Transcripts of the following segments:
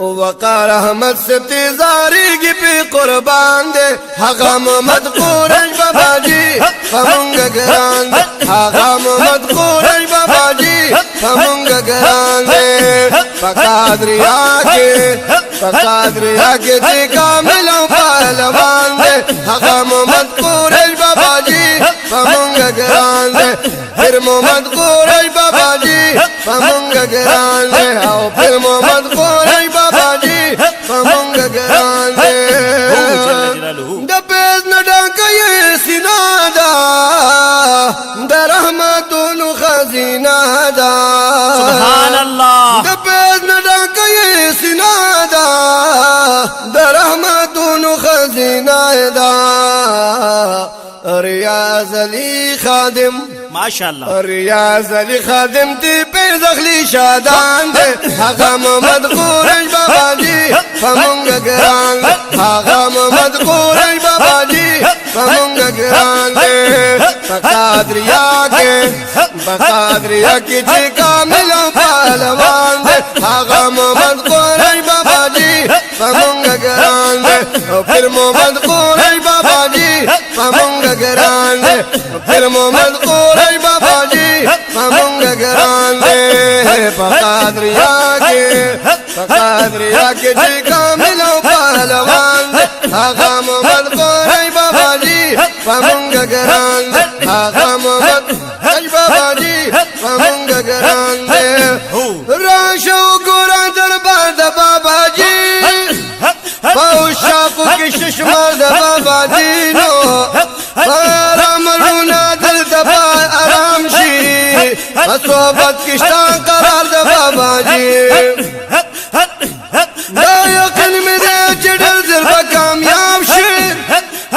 وقار احمد ستزاری کی پی قربان دے حقام مذکور بابا جی فمنگ گران دے حقام مذکور بابا جی فمنگ گران دے فقادریا کے جی کاملوں پہلوان دے حقام مذکور بابا جی فمنگ گران دے پھر مذکور بابا جی فمنگ گران دے او پھر مذکور بابا جی فمنگ گران دے دپیز نڈاکا یہ سینا دا دا رحمتون خزینہ دا سبحان اللہ دپیز نڈاکا یہ سینا دا دا رحمتون خزینہ دا ریاض علی خادم ماشاءاللہ ریاض علی خادم تی پیز اخلی شادان دے حقام مذکور بابا جی فمنگ گران دے حقام مذکور بابا جی فمنگ گران دے بقادریا کی جی کاملوں پہلوان دے حقام مذکور بابا جی فمنگ گران دے پھر مذکور بابا جی فمنگ گران دے پھر مذکور بابا جی فمنگ گران دے بقادریا کے جی کاملوں پہلوان دے حقام مذکور بابا جی فمنگ گران دے حقام مذکور بابا جی فمنگ گران دے راشو گورا دربار دا بابا جی پاوشاپو کی ششمار دا بابا جی نو آرام رونا دل دبا آرام شی صحبت کشتان قرار دا بابا جی دا یقین میں دے چڑل دل با کامیاب شی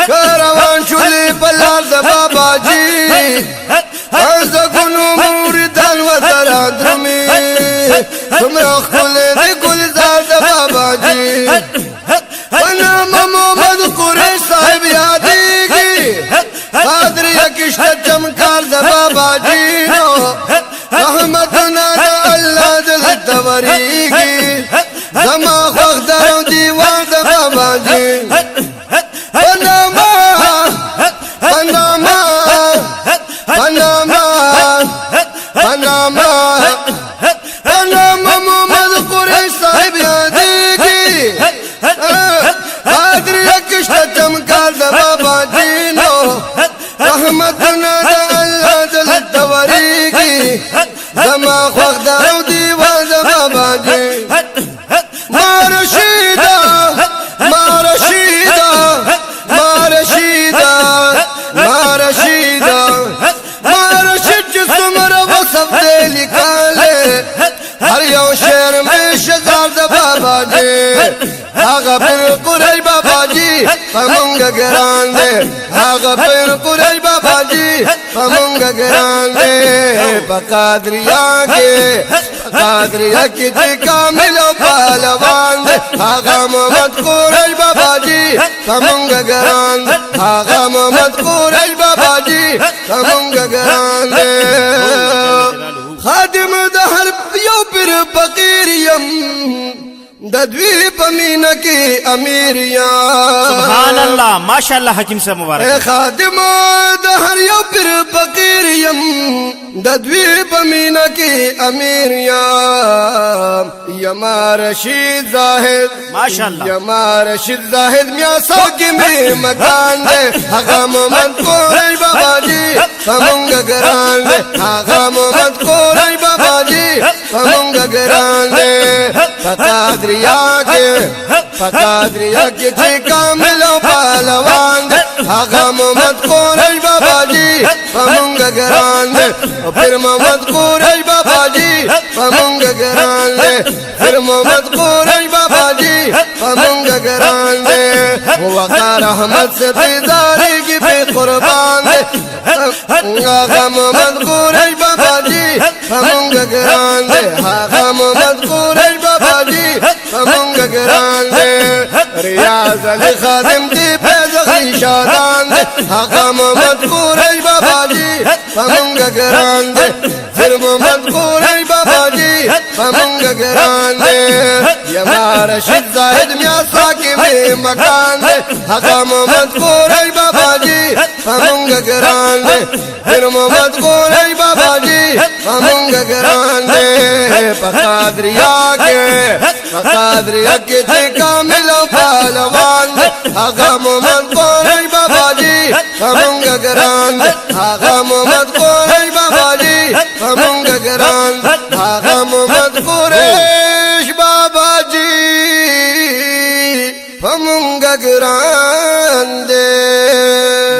کاروان شلی پلار دا بابا جی از کنو موردان و ترادرمی تمرا خلی دی گلزار دا بابا جی ونام محمد قریش صاحب یادی کی قادریا کشت چمکار دا بابا جی نو رحمتنا دا اللہ دل توری کی زما خوخ درو دیوار دا بابا جی پناما محمد قریش صاحب یادی کی قادریا کشت چمکار دا بابا جی نو رحمتنا دا اللہ دل توری کی زما خوخ درو دیوار دا بابا جی مارشیدہ مارشیدہ مارشیدہ مارشیدہ مارشید جسمر وصف دے لکالے ہر یو شیر میں شزار دا بابا جی آغا پھر قریش بابا جی فمنگ گران دے آغا پھر قریش بابا جی فمنگ گران دے قادریا کی جی کاملوں پہلوان دے آغا محمد قریش بابا جی فمنگ گران دے آغا محمد قریش بابا جی فمنگ گران دے خادم دہر یو پر فقیریم ددوی پمینہ کی امیریاں سبحان اللہ ماشاءاللہ حکیم صاحب مبارک خادم دہر یو پر فقیریم ددوی پمینہ کی امیریاں یما رشید زاہد ماشاءاللہ یما رشید زاہد میاں سوکی میں مکان دے حقام محمد قریش بابا جی فمنگ گران دے حقام محمد قریش بابا جی فمنگ گران دے فقادریا کے جی کاملوں پہلوان دے حقام محمد قریش بابا جی فمنگ گران دے پھر محمد قریش بابا جی فمنگ گران دے پھر محمد قریش بابا جی فمنگ گران دے وقار احمد سے بیداری کی پہ قربان دے آقا محمد قریش بابا جی فمنگ گران دے آقا محمد قریش بابا جی فمنگ گران دے ریاض علی خادم دی پیز علی شادان دے آقا مذکور ہے بابا جی پمنگ گران دے ظلم مذکور ہے بابا جی پمنگ گران دے یمار شد زاہد میاں ساکی میں مکان دے آقا مذکور ہے بابا جی پمنگ گران دے ظلم مذکور ہے بابا جی پمنگ گران دے پقادریا کے تھے کامل و پہلوان دے آقا مذکور ہے بابا جی پمنگ گران دے آقا مذکور ہے بابا جی پمنگ گران دے آقا مذکور ہے بابا جی پمنگ گران دے